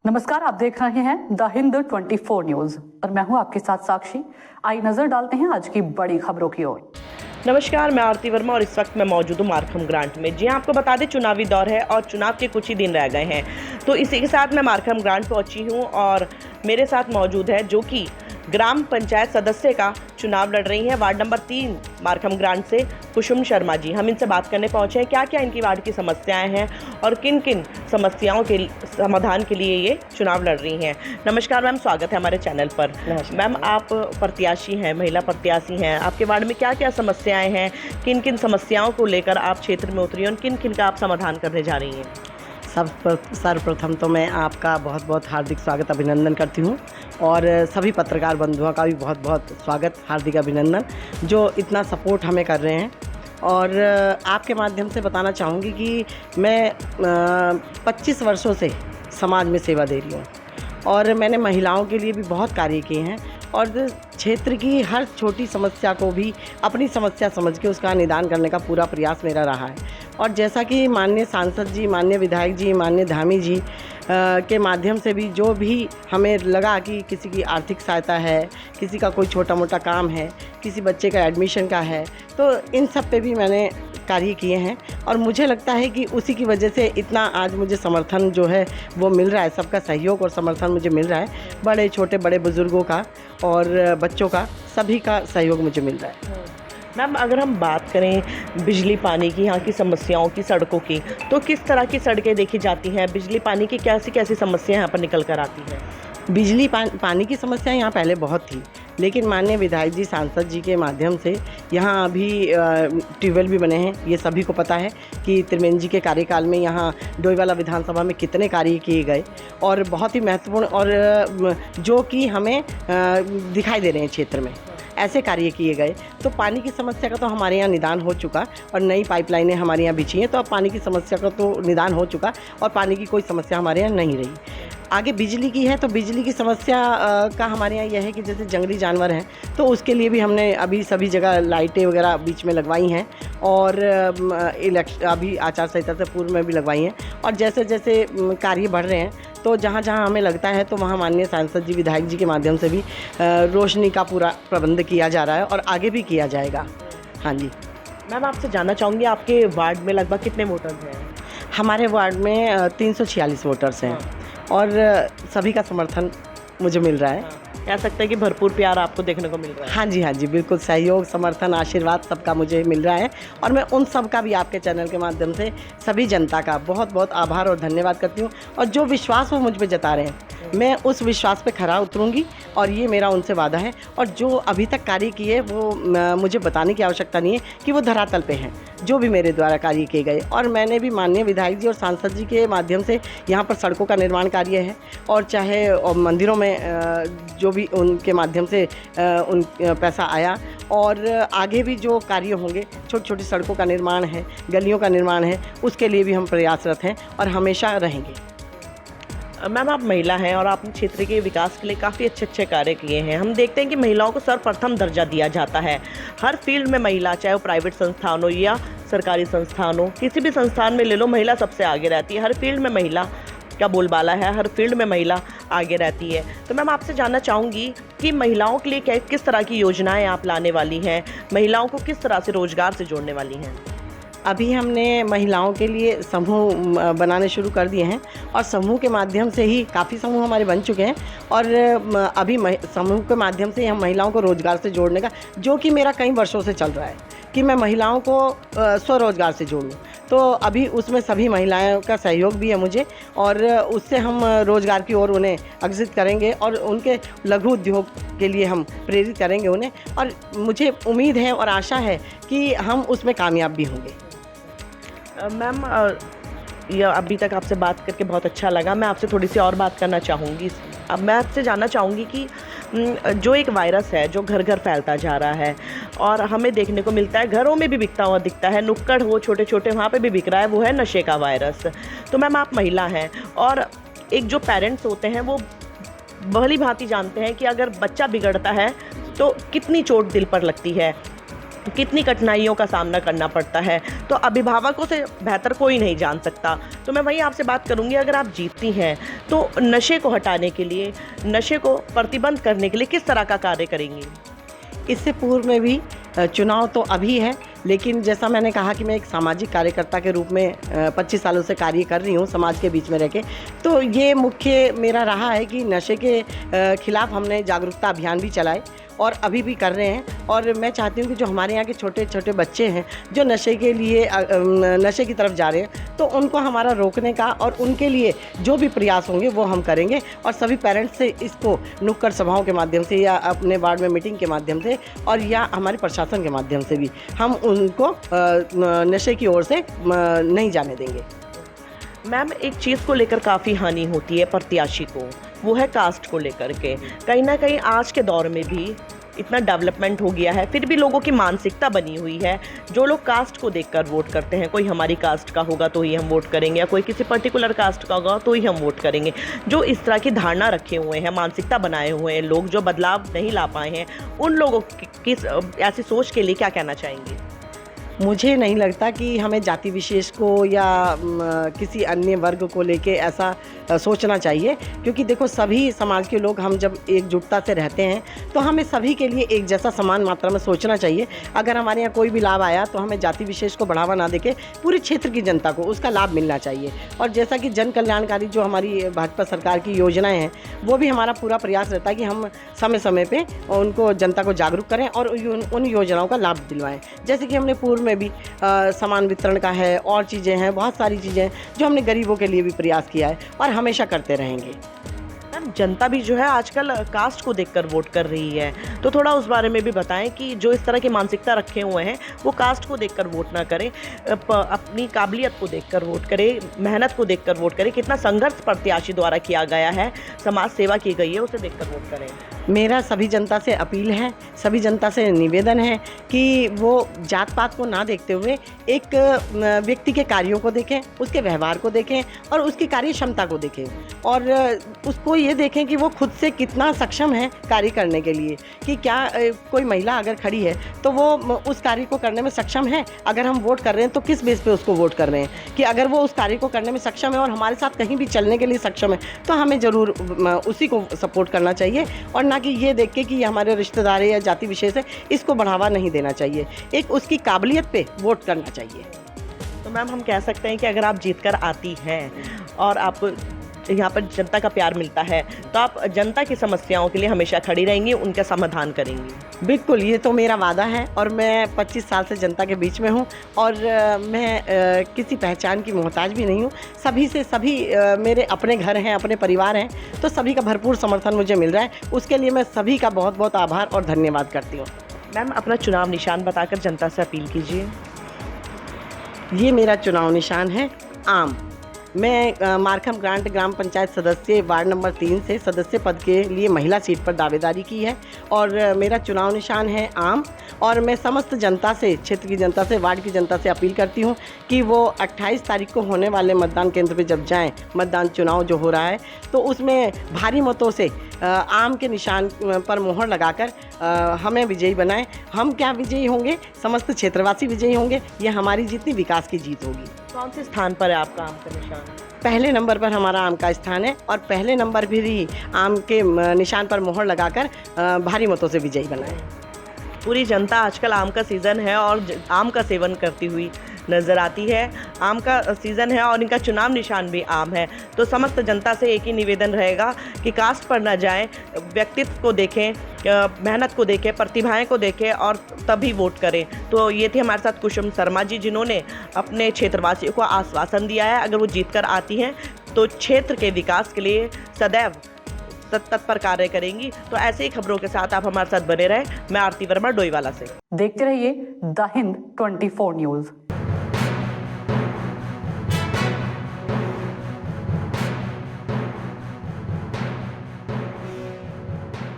नमस्कार, आप देख रहे हैं द हिंद 24 न्यूज और मैं हूं आपके साथ साक्षी। आइए नजर डालते हैं आज की बड़ी खबरों की ओर। नमस्कार, मैं आरती वर्मा और इस वक्त मैं मौजूद हूँ मार्कम ग्रांट में। जी आपको बता दें, चुनावी दौर है और चुनाव के कुछ ही दिन रह गए हैं, तो इसी के साथ मैं मार्कम ग्रांट पहुंची हूँ और मेरे साथ मौजूद है जो कि ग्राम पंचायत सदस्य का चुनाव लड़ रही हैं वार्ड नंबर 3 मार्कम ग्रांट से कुसुम शर्मा जी। हम इनसे बात करने पहुंचे हैं क्या क्या इनकी वार्ड की समस्याएं हैं और किन किन समस्याओं के समाधान के लिए ये चुनाव लड़ रही हैं। नमस्कार मैम, स्वागत है हमारे चैनल पर। मैम, आप प्रत्याशी हैं, महिला प्रत्याशी हैं, आपके वार्ड में क्या क्या समस्याएं हैं, किन किन समस्याओं को लेकर आप क्षेत्र में उतरी हैं और किन किन का आप समाधान करने जा रही हैं? सर्वप्रथम तो मैं आपका बहुत बहुत हार्दिक स्वागत अभिनंदन करती हूँ और सभी पत्रकार बंधुओं का भी बहुत बहुत स्वागत, हार्दिक अभिनंदन जो इतना सपोर्ट हमें कर रहे हैं। और आपके माध्यम से बताना चाहूँगी कि मैं 25 वर्षों से समाज में सेवा दे रही हूँ और मैंने महिलाओं के लिए भी बहुत कार्य किए हैं और क्षेत्र की हर छोटी समस्या को भी अपनी समस्या समझ के उसका निदान करने का पूरा प्रयास मेरा रहा है। और जैसा कि माननीय सांसद जी, माननीय विधायक जी, माननीय धामी जी के माध्यम से भी जो भी हमें लगा कि किसी की आर्थिक सहायता है, किसी का कोई छोटा मोटा काम है, किसी बच्चे का एडमिशन का है, तो इन सब पे भी मैंने कार्य किए हैं और मुझे लगता है कि उसी की वजह से इतना आज मुझे समर्थन जो है वो मिल रहा है। सबका सहयोग और समर्थन मुझे मिल रहा है, बड़े छोटे बड़े बुज़ुर्गों का और बच्चों का, सभी का सहयोग मुझे मिल रहा है। मैम, अगर हम बात करें बिजली पानी की, यहाँ की समस्याओं की, सड़कों की, तो किस तरह की सड़कें देखी जाती हैं? बिजली पानी की कैसी कैसी समस्याएं यहाँ पर निकल कर आती हैं? बिजली पानी की समस्या यहाँ पहले बहुत थी, लेकिन माननीय विधायक जी, सांसद जी के माध्यम से यहाँ अभी ट्यूबवेल भी बने हैं। ये सभी को पता है कि त्रिवेंद्र जी के कार्यकाल में यहाँ डोईवाला विधानसभा में कितने कार्य किए गए और बहुत ही महत्वपूर्ण और जो कि हमें दिखाई दे रहे हैं क्षेत्र में, ऐसे कार्य किए गए। तो पानी की समस्या का तो हमारे यहाँ निदान हो चुका और नई पाइपलाइनें हमारे यहाँ बिछी हैं, तो अब पानी की समस्या का तो निदान हो चुका और पानी की कोई समस्या हमारे यहाँ नहीं रही। आगे बिजली की है, तो बिजली की समस्या का हमारे यहाँ यह है कि जैसे जंगली जानवर हैं तो उसके लिए भी हमने अभी सभी जगह लाइटें वगैरह बीच में लगवाई हैं और अभी आचार संहिता से पूर्व में भी लगवाई हैं। और जैसे जैसे कार्य बढ़ रहे हैं तो जहाँ जहाँ हमें लगता है तो वहाँ माननीय सांसद जी, विधायक जी के माध्यम से भी रोशनी का पूरा प्रबंध किया जा रहा है और आगे भी किया जाएगा। हाँ जी मैम, आपसे जानना चाहूँगी आपके वार्ड में लगभग कितने वोटर्स हैं? हमारे वार्ड में 346 वोटर्स हैं और सभी का समर्थन मुझे मिल रहा है। कह सकते हैं कि भरपूर प्यार आपको देखने को मिल रहा है। हाँ जी, बिल्कुल सहयोग, समर्थन, आशीर्वाद सबका मुझे मिल रहा है और मैं उन सब का भी आपके चैनल के माध्यम से सभी जनता का बहुत बहुत आभार और धन्यवाद करती हूँ। और जो विश्वास वो मुझ पे जता रहे हैं, मैं उस विश्वास पे खरा उतरूँगी और ये मेरा उनसे वादा है। और जो अभी तक कार्य किए वो मुझे बताने की आवश्यकता नहीं है कि वो धरातल पे हैं, जो भी मेरे द्वारा कार्य किए गए। और मैंने भी माननीय विधायक जी और सांसद जी के माध्यम से यहाँ पर सड़कों का निर्माण कार्य है और चाहे मंदिरों में जो भी उनके माध्यम से उन पैसा आया और आगे भी जो कार्य होंगे, छोटी छोटी सड़कों का निर्माण है, गलियों का निर्माण है, उसके लिए भी हम प्रयासरत हैं और हमेशा रहेंगे। मैम, आप महिला हैं और आपने क्षेत्र के विकास के लिए काफ़ी अच्छे कार्य किए हैं। हम देखते हैं कि महिलाओं को सर्वप्रथम दर्जा दिया जाता है हर फील्ड में। महिला, चाहे वो प्राइवेट संस्थान हो या सरकारी संस्थान हो, किसी भी संस्थान में ले लो, महिला सबसे आगे रहती है। हर फील्ड में महिला का बोलबाला है, हर फील्ड में महिला आगे रहती है। तो मैम, आपसे जानना चाहूँगी कि महिलाओं के लिए किस तरह की योजनाएँ आप लाने वाली हैं, महिलाओं को किस तरह से रोजगार से जोड़ने वाली हैं? अभी हमने महिलाओं के लिए समूह बनाने शुरू कर दिए हैं और समूह के माध्यम से ही काफ़ी समूह हमारे बन चुके हैं और अभी समूह के माध्यम से हम महिलाओं को रोज़गार से जोड़ने का, जो कि मेरा कई वर्षों से चल रहा है कि मैं महिलाओं को स्वरोजगार से जोड़ूं, तो अभी उसमें सभी महिलाओं का सहयोग भी है मुझे और उससे हम रोज़गार की ओर उन्हें अग्रसित करेंगे और उनके लघु उद्योग के लिए हम प्रेरित करेंगे उन्हें। और मुझे उम्मीद है और आशा है कि हम उसमें कामयाब भी होंगे। मैम, यह अभी तक आपसे बात करके बहुत अच्छा लगा। मैं आपसे थोड़ी सी और बात करना चाहूँगी। अब मैं आपसे जानना चाहूँगी कि जो एक वायरस है जो घर घर फैलता जा रहा है और हमें देखने को मिलता है, घरों में भी बिकता हुआ दिखता है, नुक्कड़ हो छोटे छोटे वहाँ पे भी बिक रहा है, वो है नशे का वायरस। तो मैम, आप महिला हैं और एक जो पेरेंट्स होते हैं वो भली भांति जानते हैं कि अगर बच्चा बिगड़ता है तो कितनी चोट दिल पर लगती है। कितनी कठिनाइयों का सामना करना पड़ता है, तो अभिभावकों से बेहतर कोई नहीं जान सकता। तो मैं वही आपसे बात करूंगी, अगर आप जीतती हैं तो नशे को हटाने के लिए, नशे को प्रतिबंध करने के लिए किस तरह का कार्य करेंगी? इससे पूर्व में भी चुनाव तो अभी है, लेकिन जैसा मैंने कहा कि मैं एक सामाजिक कार्यकर्ता के रूप में 25 सालों से कार्य कर रही हूँ समाज के बीच में रह के। तो ये मुख्य मेरा रहा है कि नशे के खिलाफ हमने जागरूकता अभियान भी चलाए और अभी भी कर रहे हैं। और मैं चाहती हूँ कि जो हमारे यहाँ के छोटे छोटे बच्चे हैं जो नशे के लिए नशे की तरफ जा रहे हैं, तो उनको हमारा रोकने का और उनके लिए जो भी प्रयास होंगे वो हम करेंगे। और सभी पेरेंट्स से इसको नुक्कड़ सभाओं के माध्यम से या अपने वार्ड में मीटिंग के माध्यम से और या हमारे प्रशासन के माध्यम से भी हम उनको नशे की ओर से नहीं जाने देंगे। मैम, एक चीज़ को लेकर काफ़ी हानि होती है प्रत्याशी को, वो है कास्ट को लेकर के। कहीं ना कहीं आज के दौर में भी इतना डेवलपमेंट हो गया है, फिर भी लोगों की मानसिकता बनी हुई है, जो लोग कास्ट को देखकर वोट करते हैं, कोई हमारी कास्ट का होगा तो ही हम वोट करेंगे, या कोई किसी पर्टिकुलर कास्ट का होगा तो ही हम वोट करेंगे। जो इस तरह की धारणा रखे हुए हैं, मानसिकता बनाए हुए हैं लोग, जो बदलाव नहीं ला पाए हैं, उन लोगों की ऐसी सोच के लिए क्या कहना चाहेंगे? मुझे नहीं लगता कि हमें जाति विशेष को या किसी अन्य वर्ग को लेके ऐसा सोचना चाहिए, क्योंकि देखो सभी समाज के लोग हम जब एकजुटता से रहते हैं तो हमें सभी के लिए एक जैसा समान मात्रा में सोचना चाहिए। अगर हमारे यहाँ कोई भी लाभ आया तो हमें जाति विशेष को बढ़ावा ना देके पूरे क्षेत्र की जनता को उसका लाभ मिलना चाहिए। और जैसा कि जन कल्याणकारी जो हमारी भाजपा सरकार की योजनाएँ हैं, वो भी हमारा पूरा प्रयास रहता है कि हम समय समय पर उनको जनता को जागरूक करें और उन योजनाओं का लाभ दिलवाएँ। जैसे कि हमने पूर्व में भी सामान वितरण का है और चीज़ें हैं, बहुत सारी चीज़ें हैं जो हमने गरीबों के लिए भी प्रयास किया है और हमेशा करते रहेंगे। मैम, जनता भी जो है आजकल कास्ट को देखकर वोट कर रही है, तो थोड़ा उस बारे में भी बताएं कि जो इस तरह की मानसिकता रखे हुए हैं वो कास्ट को देखकर वोट ना करें, अपनी काबिलियत को देखकर वोट करें, मेहनत को देखकर वोट करें, कितना संघर्ष प्रत्याशी द्वारा किया गया है, समाज सेवा की गई है, उसे देखकर वोट करें। मेरा सभी जनता से अपील है, सभी जनता से निवेदन है कि वो जात पात को ना देखते हुए एक व्यक्ति के कार्यों को देखें, उसके व्यवहार को देखें और उसकी कार्य क्षमता को देखें और उसको ये देखें कि वो खुद से कितना सक्षम है कार्य करने के लिए, कि क्या कोई महिला अगर खड़ी है तो वो उस कार्य को करने में सक्षम है। अगर हम वोट कर रहे हैं तो किस बेस पे उसको वोट कर रहे हैं, कि अगर वो उस कार्य को करने में सक्षम है और हमारे साथ कहीं भी चलने के लिए सक्षम है तो हमें ज़रूर उसी को सपोर्ट करना चाहिए और ना कि ये देख के कि ये हमारे रिश्तेदार है या जाति विशेष है, इसको बढ़ावा नहीं देना चाहिए। एक उसकी काबिलियत पे वोट करना चाहिए। तो मैम, हम कह सकते हैं कि अगर आप जीतकर आती हैं और आपको यहाँ पर जनता का प्यार मिलता है तो आप जनता की समस्याओं के लिए हमेशा खड़ी रहेंगी, उनका समाधान करेंगी। बिल्कुल, ये तो मेरा वादा है और मैं 25 साल से जनता के बीच में हूँ और मैं किसी पहचान की मोहताज भी नहीं हूँ। सभी से सभी मेरे अपने घर हैं, अपने परिवार हैं, तो सभी का भरपूर समर्थन मुझे मिल रहा है। उसके लिए मैं सभी का बहुत बहुत आभार और धन्यवाद करती हूँ। मैम, अपना चुनाव निशान बताकर जनता से अपील कीजिए। ये मेरा चुनाव निशान है आम। मैं मारखम ग्रांट ग्राम पंचायत सदस्य वार्ड नंबर 3 से सदस्य पद के लिए महिला सीट पर दावेदारी की है और मेरा चुनाव निशान है आम। और मैं समस्त जनता से, क्षेत्र की जनता से, वार्ड की जनता से अपील करती हूँ कि वो 28 तारीख को होने वाले मतदान केंद्र पे जब जाएं, मतदान चुनाव जो हो रहा है, तो उसमें भारी मतों से आम के निशान पर मोहर लगाकर हमें विजयी बनाएं। हम क्या विजयी होंगे, समस्त क्षेत्रवासी विजयी होंगे। ये हमारी जितनी विकास की जीत होगी। कौन से स्थान पर है आपका आम का निशान? पहले नंबर पर हमारा आम का स्थान है और पहले नंबर पर ही आम के निशान पर मोहर लगाकर भारी मतों से विजयी बनाएं। पूरी जनता आजकल आम का सीज़न है और आम का सेवन करती हुई नज़र आती है। आम का सीज़न है और इनका चुनाव निशान भी आम है। तो समस्त जनता से एक ही निवेदन रहेगा कि कास्ट पर न जाएं, व्यक्तित्व को देखें, मेहनत को देखें, प्रतिभाएं को देखें और तभी वोट करें। तो ये थे हमारे साथ कुसुम शर्मा जी, जिन्होंने अपने क्षेत्रवासियों को आश्वासन दिया है अगर वो जीतकर आती हैं तो क्षेत्र के विकास के लिए सदैव तत्पर कार्य करेंगी। तो ऐसे ही खबरों के साथ आप हमारे साथ बने रहें। मैं आरती वर्मा डोईवाला से। देखते रहिए द हिंद 24 न्यूज़।